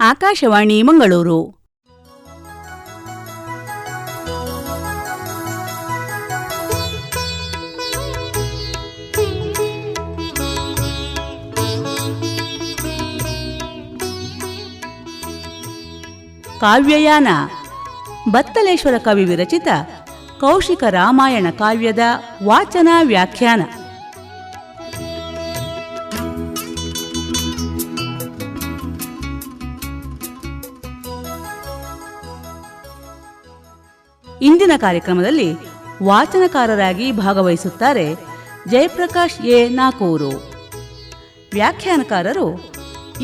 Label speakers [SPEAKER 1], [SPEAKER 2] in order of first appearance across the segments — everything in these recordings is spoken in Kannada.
[SPEAKER 1] ಆಕಾಶವಾಣಿ ಮಂಗಳೂರು. ಕಾವ್ಯಯಾನ ಬತ್ತಲೇಶ್ವರ ಕವಿ ವಿರಚಿತ ಕೌಶಿಕ ರಾಮಾಯಣ ಕಾವ್ಯದ ವಾಚನ ವ್ಯಾಖ್ಯಾನ. ಇಂದಿನ ಕಾರ್ಯಕ್ರಮದಲ್ಲಿ ವಾಚನಕಾರರಾಗಿ ಭಾಗವಹಿಸುತ್ತಾರೆ ಜಯಪ್ರಕಾಶ್ ಎ ನಾಕೂರು. ವ್ಯಾಖ್ಯಾನಕಾರರು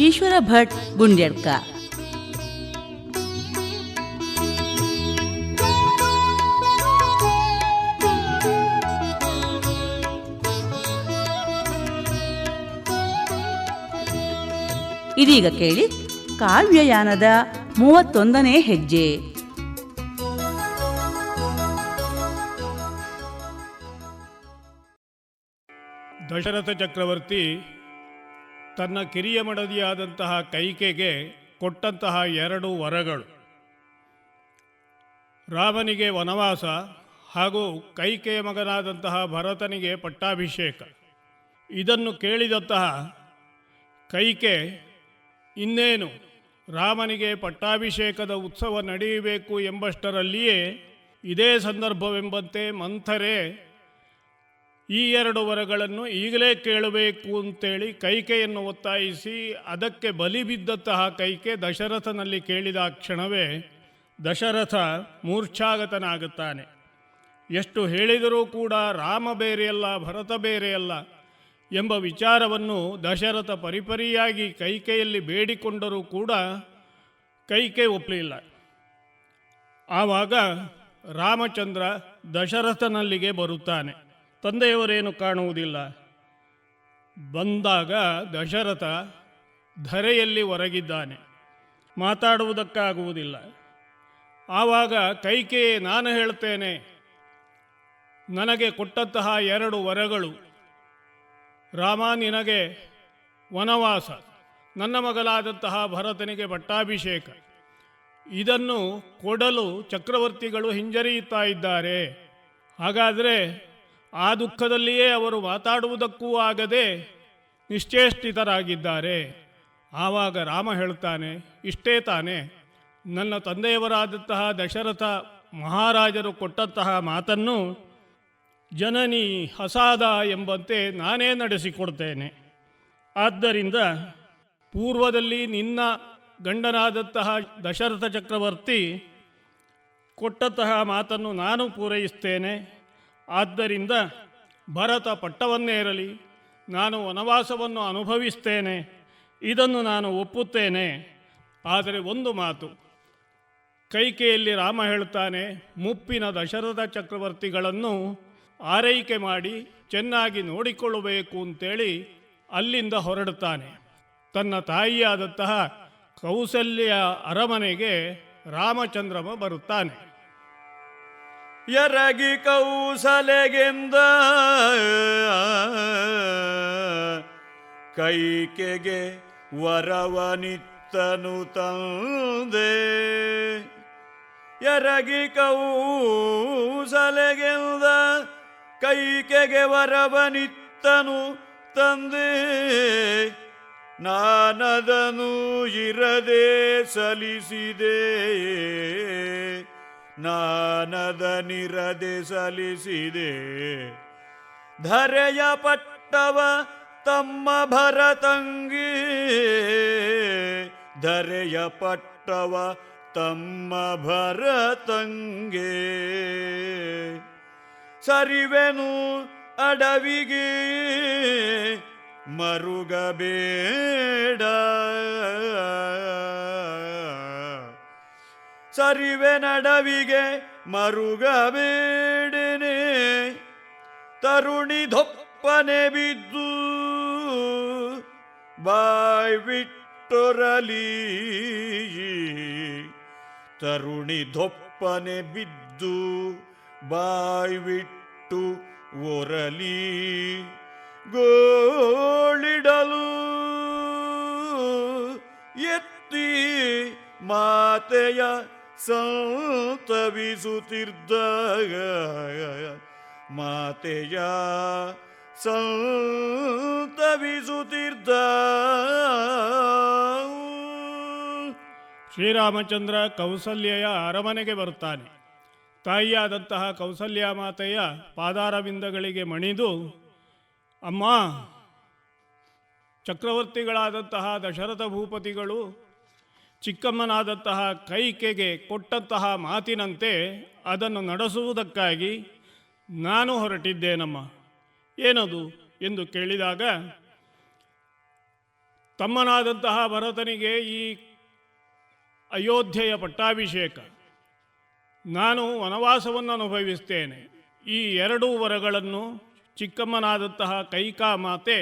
[SPEAKER 1] ಈಶ್ವರ ಭಟ್ ಗುಂಡ್ಯಡ್ಕ. ಇದೀಗ ಕೇಳಿ ಕಾವ್ಯಯಾನದ 31ನೇ ಹೆಜ್ಜೆ.
[SPEAKER 2] ದಶರಥ ಚಕ್ರವರ್ತಿ ತನ್ನ ಕಿರಿಯ ಮಡದಿಯಾದಂತಹ ಕೈಕೆಗೆ ಕೊಟ್ಟಂತಹ 2 ವರಗಳು, ರಾಮನಿಗೆ ವನವಾಸ ಹಾಗೂ ಕೈಕೆಯ ಮಗನಾದಂತಹ ಭರತನಿಗೆ ಪಟ್ಟಾಭಿಷೇಕ. ಇದನ್ನು ಕೇಳಿದಂತಹ ಕೈಕೆ ಇನ್ನೇನು ರಾಮನಿಗೆ ಪಟ್ಟಾಭಿಷೇಕದ ಉತ್ಸವ ನಡೆಯಬೇಕು ಎಂಬಷ್ಟರಲ್ಲಿಯೇ ಇದೇ ಸಂದರ್ಭವೆಂಬಂತೆ ಮಂಥರೆ ಈ 2 ವರಗಳನ್ನು ಈಗಲೇ ಕೇಳಬೇಕು ಅಂತೇಳಿ ಕೈಕೆಯನ್ನು ಒತ್ತಾಯಿಸಿ ಅದಕ್ಕೆ ಬಲಿ ಬಿದ್ದಂತಹ ಕೈಕೆ ದಶರಥನಲ್ಲಿ ಕೇಳಿದ ಕ್ಷಣವೇ ದಶರಥ ಮೂರ್ಛಾಗತನಾಗುತ್ತಾನೆ. ಎಷ್ಟು ಹೇಳಿದರೂ ಕೂಡ ರಾಮ ಬೇರೆಯಲ್ಲ, ಭರತ ಬೇರೆಯಲ್ಲ ಎಂಬ ವಿಚಾರವನ್ನು ದಶರಥ ಪರಿಪರಿಯಾಗಿ ಕೈಕೆಯಲ್ಲಿ ಬೇಡಿಕೊಂಡರೂ ಕೂಡ ಕೈಕೆ ಒಪ್ಪಲಿಲ್ಲ. ಆವಾಗ ರಾಮಚಂದ್ರ ದಶರಥನಲ್ಲಿಗೆ ಬರುತ್ತಾನೆ. ತಂದೆಯವರೇನು ಕಾಣುವುದಿಲ್ಲ. ಬಂದಾಗ ದಶರಥ ಧರೆಯಲ್ಲಿ ಹೊರಗಿದ್ದಾನೆ, ಮಾತಾಡುವುದಕ್ಕಾಗುವುದಿಲ್ಲ. ಆವಾಗ ಕೈಕೆ, ನಾನು ಹೇಳ್ತೇನೆ, ನನಗೆ ಕೊಟ್ಟಂತಹ 2 ವರಗಳು, ರಾಮ ನಿನಗೆ ವನವಾಸ, ನನ್ನ ಮಗಲಾದಂತಹ ಭರತನಿಗೆ ಪಟ್ಟಾಭಿಷೇಕ, ಇದನ್ನು ಕೊಡಲು ಚಕ್ರವರ್ತಿಗಳು ಹಿಂಜರಿಯುತ್ತಾ ಇದ್ದಾರೆ. ಹಾಗಾದರೆ ಆ ದುಃಖದಲ್ಲಿಯೇ ಅವರು ಮಾತಾಡುವುದಕ್ಕೂ ಆಗದೆ ನಿಶ್ಚೇಷ್ಟಿತರಾಗಿದ್ದಾರೆ. ಆವಾಗ ರಾಮ ಹೇಳ್ತಾನೆ, ಇಷ್ಟೇ ತಾನೇ, ನನ್ನ ತಂದೆಯವರಾದಂತಹ ದಶರಥ ಮಹಾರಾಜರು ಕೊಟ್ಟಂತಹ ಮಾತನ್ನು ಜನನಿ ಹಸಾದ ಎಂಬಂತೆ ನಾನೇ ನಡೆಸಿಕೊಡ್ತೇನೆ. ಆದ್ದರಿಂದ ಪೂರ್ವದಲ್ಲಿ ನಿನ್ನ ಗಂಡನಾದಂತಹ ದಶರಥ ಚಕ್ರವರ್ತಿ ಕೊಟ್ಟಂತಹ ಮಾತನ್ನು ನಾನು ಪೂರೈಸ್ತೇನೆ. ಆದ್ದರಿಂದ ಭರತ ಪಟ್ಟವನ್ನೇರಲಿ, ನಾನು ವನವಾಸವನ್ನು ಅನುಭವಿಸ್ತೇನೆ, ಇದನ್ನು ನಾನು ಒಪ್ಪುತ್ತೇನೆ. ಆದರೆ ಒಂದು ಮಾತು, ಕೈಕೆಯಲ್ಲಿ ರಾಮ ಹೇಳ್ತಾನೆ, ಮುಪ್ಪಿನ ದಶರಥ ಚಕ್ರವರ್ತಿಗಳನ್ನು ಆರೈಕೆ ಮಾಡಿ ಚೆನ್ನಾಗಿ ನೋಡಿಕೊಳ್ಳಬೇಕು ಅಂತೇಳಿ ಅಲ್ಲಿಂದ ಹೊರಡುತ್ತಾನೆ. ತನ್ನ ತಾಯಿಯಾದಂತಹ ಕೌಸಲ್ಯ ಅರಮನೆಗೆ ರಾಮಚಂದ್ರಮ ಬರುತ್ತಾನೆ.
[SPEAKER 3] ಎರಗಿ ಕೌಸಲೆಗೆಂದ ಕೈಕೆಗೆ ವರವನಿತ್ತನು ತಂದೆ. ಎರಗಿ ಕೌಸಲೆಗೆಂದ ಕೈಕೆಗೆ ವರವನಿತ್ತನು ತಂದೆ. ನಾನದನು ಇರದೆ ಸಲ್ಲಿಸಿದೆ, ನಾನದನಿರದೆ ಸಲ್ಲಿಸಿದೆ. ಧರೆಯ ಪಟ್ಟವ ತಮ್ಮ ಭರತಂಗೆ, ಧರೆಯ ಪಟ್ಟವ ತಮ್ಮ ಭರತಂಗೆ. ಸರಿವೆನು ಅಡವಿಗೆ ಮರುಗಬೇಡ, ಸರಿವೆನಡವಿಗೆ ಮರುಗಬೇಡನೆ. ತರುಣಿ ದೊಪ್ಪನೆ ಬಿದ್ದು ಬಾಯ್ ಬಿಟ್ಟೊರಲಿ, ತರುಣಿ ದೊಪ್ಪನೆ ಬಿದ್ದು ಬಾಯ್ ಬಿಟ್ಟು ಒರಲಿ. ಗೋಳಿಡಲು ಎತ್ತ ಎತ್ತಿ ಮಾತೆಯ ಸಂತವಿಸುತ್ತಿದ್ದ ಮಾತೆಯ ಸಂತವಿಸುತ್ತಿದ್ದ.
[SPEAKER 2] ಶ್ರೀರಾಮಚಂದ್ರ ಕೌಸಲ್ಯೆಯ ಅರಮನೆಗೆ ಬರುತ್ತಾನೆ. ತಾಯಿಯಾದಂತಹ ಕೌಸಲ್ಯ ಮಾತೆಯ ಪಾದಾರವಿಂದಗಳಿಗೆ ಮಣಿದು, ಅಮ್ಮ, ಚಕ್ರವರ್ತಿಗಳಾದಂತಹ ದಶರಥ ಭೂಪತಿಗಳು ಚಿಕ್ಕಮ್ಮನಾದಂತಹ ಕೈಕೆಗೆ ಕೊಟ್ಟಂತಹ ಮಾತಿನಂತೆ ಅದನ್ನು ನಡೆಸುವುದಕ್ಕಾಗಿ ನಾನು ಹೊರಟಿದ್ದೇನಮ್ಮ. ಏನದು ಎಂದು ಕೇಳಿದಾಗ, ತಮ್ಮನಾದಂತಹ ಭರತನಿಗೆ ಈ ಅಯೋಧ್ಯೆಯ ಪಟ್ಟಾಭಿಷೇಕ, ನಾನು ವನವಾಸವನ್ನು ಅನುಭವಿಸ್ತೇನೆ. ಈ ಎರಡೂ ವರಗಳನ್ನು ಚಿಕ್ಕಮ್ಮನಾದಂತಹ ಕೈಕಾ ಮಾತೆ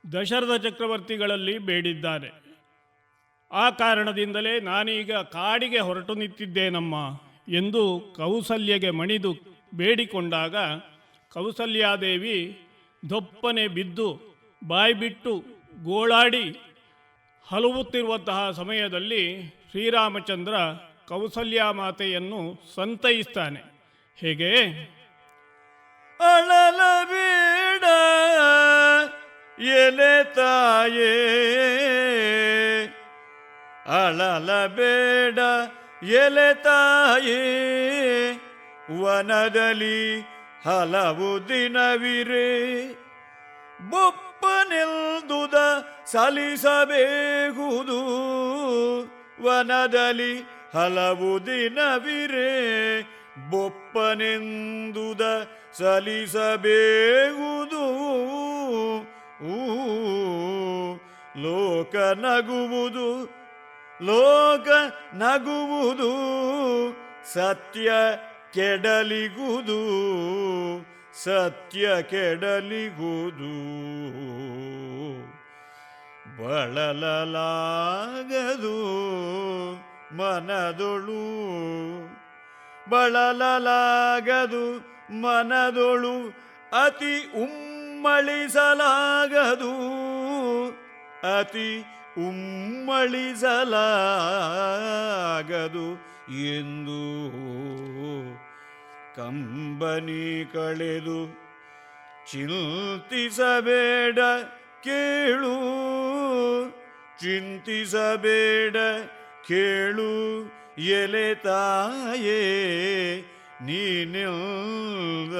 [SPEAKER 2] ದಶರಥ ಚಕ್ರವರ್ತಿಗಳಲ್ಲಿ ಬೇಡಿದ್ದಾರೆ. ಆ ಕಾರಣದಿಂದಲೇ ನಾನೀಗ ಕಾಡಿಗೆ ಹೊರಟು ನಿಂತಿದ್ದೇನಮ್ಮ ಎಂದು ಕೌಸಲ್ಯಗೆ ಮಣಿದು ಬೇಡಿಕೊಂಡಾಗ, ಕೌಸಲ್ಯಾದೇವಿ ದೊಪ್ಪನೆ ಬಿದ್ದು ಬಾಯ್ಬಿಟ್ಟು ಗೋಳಾಡಿ ಹಲುವುತ್ತಿರುವಂತಹ ಸಮಯದಲ್ಲಿ ಶ್ರೀರಾಮಚಂದ್ರ ಕೌಸಲ್ಯ ಮಾತೆಯನ್ನು ಸಂತೈಸ್ತಾನೆ. ಹೇಗೆ?
[SPEAKER 3] ಅಳಲಬೇಡ ಎಲೆ ತಾಯೇ, ಅಳಲಬೇಡ ಎಲೆ ತಾಯೇ, ವನದಲ್ಲಿ ಹಲವು ದಿನವಿರೆ, ಬೊಪ್ಪನೆಲ್ದುದ ಸಲಿಸಬೇಗುವುದು, ವನದಲ್ಲಿ ಹಲವು ದಿನವಿರೆ, ಬೊಪ್ಪನೆಂದುದ ಸಲಿಸಬೇಗುವುದು. ಲೋಕ ನಗುವುದು, ಲೋಕ ನಗುವುದು, ಸತ್ಯ ಕೆಡಲಿಗುವುದು, ಸತ್ಯ ಕೆಡಲಿಗುವುದು. ಬಳಲಲಾಗದು ಮನದೊಳು, ಬಳಲಲಾಗದು ಮನದೊಳು, ಅತಿ ಉಮ್ಮಳಿಸಲಾಗದು, ಅತಿ ಉಮ್ಮಳಿಸಲಾಗದು ಎಂದು ಕಂಬನಿ ಕಳೆದು ಚಿಂತಿಸಬೇಡ ಕೇಳು, ಚಿಂತಿಸಬೇಡ ಕೇಳು ಎಲೆ ತಾಯೇ, ನೀನಿಲ್ದ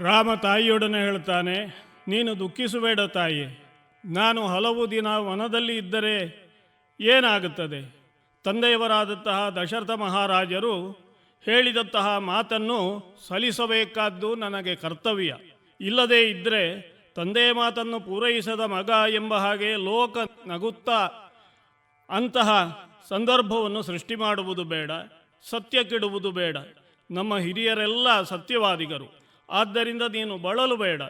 [SPEAKER 2] ರಾಮ ತಾಯಿಯೊಡನೆ ಹೇಳ್ತಾನೆ, ನೀನು ದುಃಖಿಸಬೇಡ ತಾಯಿ, ನಾನು ಹಲವು ದಿನ ವನದಲ್ಲಿ ಇದ್ದರೆ ಏನಾಗುತ್ತದೆ? ತಂದೆಯವರಾದಂತಹ ದಶರಥ ಮಹಾರಾಜರು ಹೇಳಿದಂತಹ ಮಾತನ್ನು ಸಲ್ಲಿಸಬೇಕಾದ್ದು ನನಗೆ ಕರ್ತವ್ಯ. ಇಲ್ಲದೇ ಇದ್ದರೆ ತಂದೆಯ ಮಾತನ್ನು ಪೂರೈಸದ ಮಗ ಎಂಬ ಹಾಗೆ ಲೋಕ ನಗುತ್ತಾ ಅಂತಹ ಸಂದರ್ಭವನ್ನು ಸೃಷ್ಟಿ ಮಾಡುವುದು ಬೇಡ, ಸತ್ಯ ಕೆಡುವುದು ಬೇಡ. ನಮ್ಮ ಹಿರಿಯರೆಲ್ಲ ಸತ್ಯವಾದಿಗರು. ಆದ್ದರಿಂದ ನೀನು ಬಳಲು ಬೇಡ,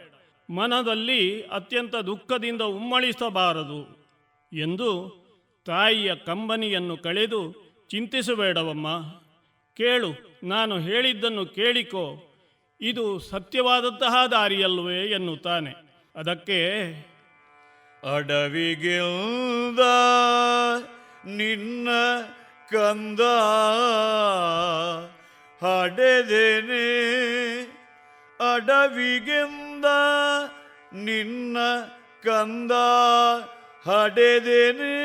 [SPEAKER 2] ಮನದಲ್ಲಿ ಅತ್ಯಂತ ದುಃಖದಿಂದ ಉಮ್ಮಳಿಸಬಾರದು ಎಂದು ತಾಯಿಯ ಕಂಬನಿಯನ್ನು ಕಳೆದು, ಚಿಂತಿಸಬೇಡವಮ್ಮ, ಕೇಳು, ನಾನು ಹೇಳಿದ್ದನ್ನು ಕೇಳಿಕೋ, ಇದು ಸತ್ಯವಾದಂತಹ ದಾರಿಯಲ್ವೇ ಎನ್ನುತ್ತಾನೆ. ಅದಕ್ಕೆ
[SPEAKER 3] ಅಡವಿಗೆಲ್ದ ನಿನ್ನ ಕಂದ ಹಡೆದೇನೆ, ಅಡವಿಗೆಂದ ನಿನ್ನ ಕಂದ ಹಡೆದೇನೆ,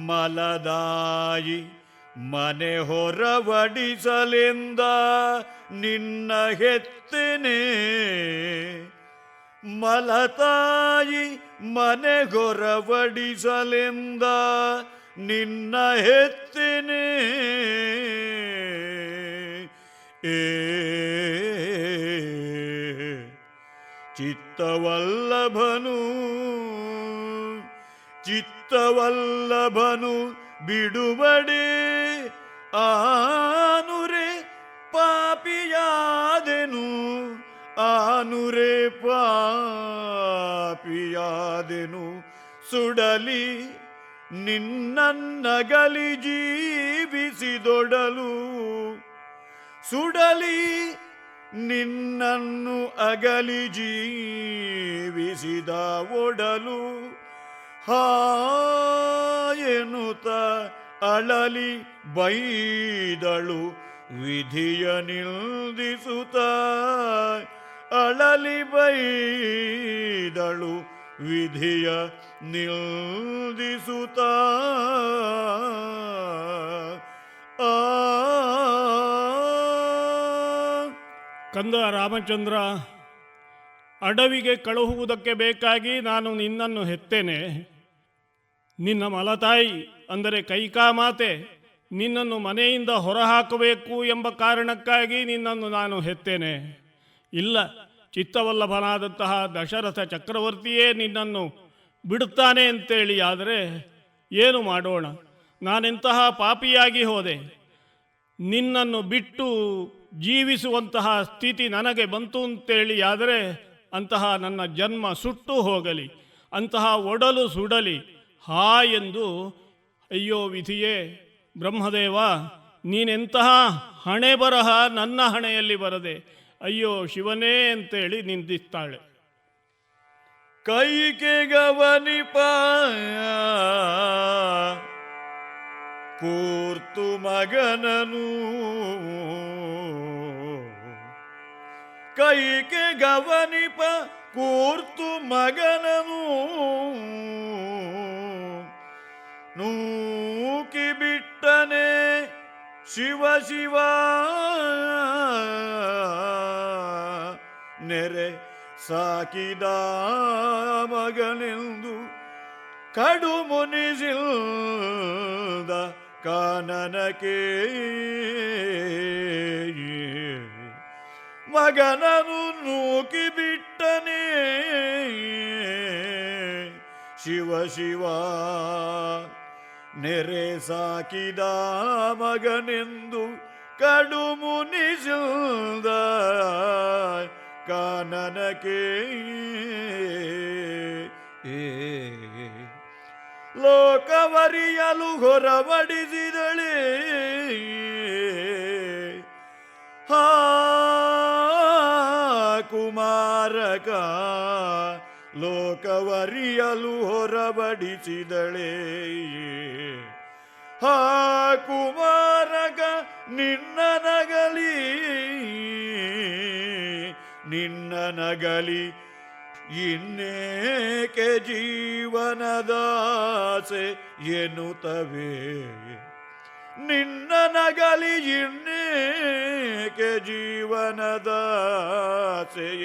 [SPEAKER 3] ಮಲದಾಯಿ ಮನೆ ಹೊರವಡಿಸಲೆಂದ ನಿನ್ನ ಹೆತ್ತನೆ, ಮಲತಾಯಿ ಮನೆ ಹೊರವಡಿಸಲೆಂದ ನಿನ್ನ ಹೆತ್ತನೆ. ಚಿತ್ತವಲ್ಲಭನು ಚಿತ್ತವಲ್ಲಭನು ಬಿಡುಬಡೆ, ಆನುರೆ ಪಾಪಿಯಾದೆನು, ಆನುರೆ ಪಾಪಿಯಾದೆನು, ಸುಡಲಿ ನಿನ್ನನ್ನಗಲಿ ಜೀವಿಸಿದೊಡಲು, ಸುಡಲಿ ನಿನ್ನನ್ನು ಅಗಲಿ ಜೀವಿಸಿದ ಒಡಲು ಹಾಯೆನುತ ಅಳಲಿ ಬೈದಳು ವಿಧಿಯ ನಿಲ್ದಿಸುತ್ತ ಅಳಲಿ ಬೈದಳು ವಿಧಿಯ ನಿಲ್ದಿಸುತ್ತ
[SPEAKER 2] ಕಂದ ರಾಮಚಂದ್ರ, ಅಡವಿಗೆ ಕಳುಹುವುದಕ್ಕೆ ಬೇಕಾಗಿ ನಾನು ನಿನ್ನನ್ನು ಹೆತ್ತೇನೆ. ನಿನ್ನ ಮಲತಾಯಿ ಅಂದರೆ ಕೈಕಾಮಾತೆ ನಿನ್ನನ್ನು ಮನೆಯಿಂದ ಹೊರಹಾಕಬೇಕು ಎಂಬ ಕಾರಣಕ್ಕಾಗಿ ನಿನ್ನನ್ನು ನಾನು ಹೆತ್ತೇನೆ. ಇಲ್ಲ, ಚಿತ್ತವಲ್ಲಭನಾದಂತಹ ದಶರಥ ಚಕ್ರವರ್ತಿಯೇ ನಿನ್ನನ್ನು ಬಿಡುತ್ತಾನೆ ಅಂತೇಳಿ ಆದರೆ ಏನು ಮಾಡೋಣ? ನಾನೆಂತಹ ಪಾಪಿಯಾಗಿ ಹೋದೆ. ನಿನ್ನನ್ನು ಬಿಟ್ಟು ಜೀವಿಸುವಂತಹ ಸ್ಥಿತಿ ನನಗೆ ಬಂತು ಅಂತೇಳಿ ಆದರೆ ಅಂತಹ ನನ್ನ ಜನ್ಮ ಸುಟ್ಟು ಹೋಗಲಿ, ಅಂತಹ ಒಡಲು ಸುಡಲಿ. ಹಾ ಎಂದು ಅಯ್ಯೋ ವಿಧಿಯೇ, ಬ್ರಹ್ಮದೇವ ನೀನೆಂತಹ ಹಣೆ ಬರಹ ನನ್ನ ಹಣೆಯಲ್ಲಿ ಬರದೆ, ಅಯ್ಯೋ ಶಿವನೇ ಅಂತೇಳಿ ನಿಂದಿಸ್ತಾಳೆ.
[SPEAKER 3] ಕೈಗೆ ಗವನಿಪ ಕೂರ್ತು ಮಗನನು, ಕೈಗೆ ಗವನಿಪ ಕೂರ್ತು ಮಗನನು ನೂಕಿ ಬಿಟ್ಟನೆ ಶಿವ ಶಿವ ನೆರೆ ಸಾಕಿದ ಮಗನೆಂದು ಕಡು ಮುನಿಸಿಲ್ದ ಕಾನನಕ್ಕೆ ಮಗನನು ನೂಕಿ ಬಿಟ್ಟನೆ ಶಿವ ಶಿವ ನೆರೆ ಸಾಕಿದ ಮಗನೆಂದು ಕಡು ಮುನಿಸಿಲ್ದ ಕಾನನಕ್ಕೆ ಲೋಕವರಿಯಲು ಹೊರಬಡಿಸಿದಳೆ ಹಾ ಕುಮಾರಕ, ಲೋಕವರಿಯಲು ಹೊರಬಡಿಸಿದಳೆ ಹಾ ಕುಮಾರಕ. ನಿನ್ನ ನಗಲಿ ನಿನ್ನ ನಗಲಿ ಇನ್ನೇಕೆ ಜೀವನದಾಸೆ ಎನ್ನುತ್ತವೆ, ನಿನ್ನ ನಗಲಿ ಇನ್ನೇಕೆ ಜೀವನದಾಸೆ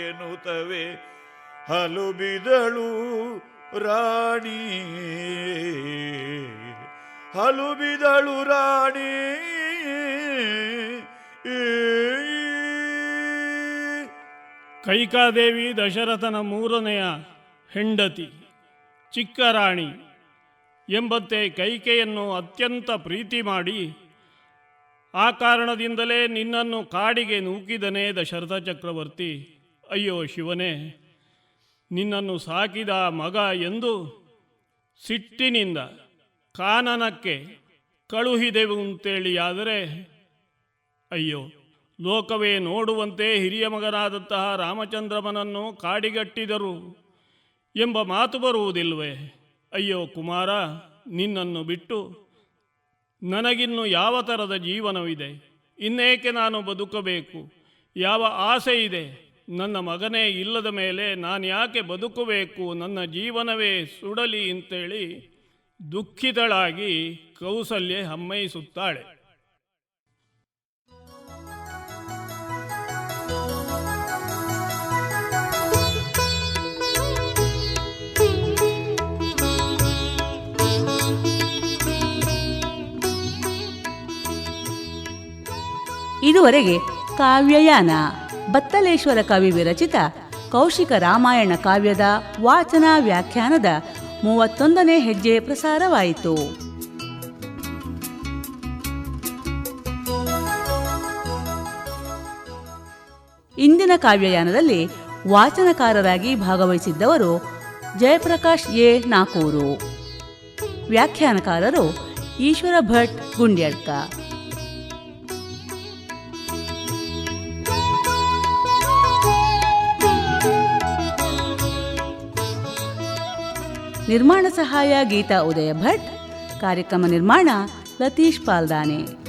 [SPEAKER 3] ಎನ್ನುತ್ತವೆ. ಹಲು ಬಿದಳು ರಾಣಿ, ಹಲು ಬಿದಳು ರಾಣಿ.
[SPEAKER 2] ಕೈಕಾದೇವಿ ದಶರಥನ ಮೂರನೆಯ ಹೆಂಡತಿ, ಚಿಕ್ಕ ರಾಣಿ ಎಂಬಂತೆ ಕೈಕೆಯನ್ನು ಅತ್ಯಂತ ಪ್ರೀತಿ ಮಾಡಿ ಆ ಕಾರಣದಿಂದಲೇ ನಿನ್ನನ್ನು ಕಾಡಿಗೆ ನೂಕಿದನೇ ದಶರಥ ಚಕ್ರವರ್ತಿ. ಅಯ್ಯೋ ಶಿವನೇ, ನಿನ್ನನ್ನು ಸಾಕಿದ ಮಗ ಎಂದು ಸಿಟ್ಟಿನಿಂದ ಕಾನನಕ್ಕೆ ಕಳುಹಿದೆವು ಅಂತೇಳಿ ಆದರೆ ಅಯ್ಯೋ, ಲೋಕವೇ ನೋಡುವಂತೆ ಹಿರಿಯ ಮಗನಾದಂತಹ ರಾಮಚಂದ್ರಮನನ್ನು ಕಾಡಿಗಟ್ಟಿದರು ಎಂಬ ಮಾತು ಬರುವುದಿಲ್ವೇ? ಅಯ್ಯೋ ಕುಮಾರ, ನಿನ್ನನ್ನು ಬಿಟ್ಟು ನನಗಿನ್ನು ಯಾವ ಥರದ ಜೀವನವಿದೆ? ಇನ್ನೇಕೆ ನಾನು ಬದುಕಬೇಕು? ಯಾವ ಆಸೆ ಇದೆ? ನನ್ನ ಮಗನೇ ಇಲ್ಲದ ಮೇಲೆ ನಾನು ಯಾಕೆ ಬದುಕಬೇಕು? ನನ್ನ ಜೀವನವೇ ಸುಡಲಿ ಅಂತೇಳಿ ದುಃಖಿತಳಾಗಿ ಕೌಸಲ್ಯೆ ಹಮ್ಮೈಸುತ್ತಾಳೆ.
[SPEAKER 1] ಇದುವರೆಗೆ ಕಾವ್ಯಯಾನ ಬತ್ತಲೇಶ್ವರ ಕವಿ ವಿರಚಿತ ಕೌಶಿಕ ರಾಮಾಯಣ ಕಾವ್ಯದ ವಾಚನ ವ್ಯಾಖ್ಯಾನದ 31ನೇ ಹೆಜ್ಜೆ ಪ್ರಸಾರವಾಯಿತು. ಇಂದಿನ ಕಾವ್ಯಯಾನದಲ್ಲಿ ವಾಚನಕಾರರಾಗಿ ಭಾಗವಹಿಸಿದ್ದವರು ಜಯಪ್ರಕಾಶ್ ಎ ನಾಕೂರು, ವ್ಯಾಖ್ಯಾನಕಾರರು ಈಶ್ವರ ಭಟ್ ಗುಂಡ್ಯಡ್ಕ. ನಿರ್ಮಾಣ ಸಹಾಯ ಗೀತಾ ಉದಯ ಭಟ್. ಕಾರ್ಯಕ್ರಮ ನಿರ್ಮಾಣ ಲತೀಶ್ ಪಾಲ್ದಾನೆ.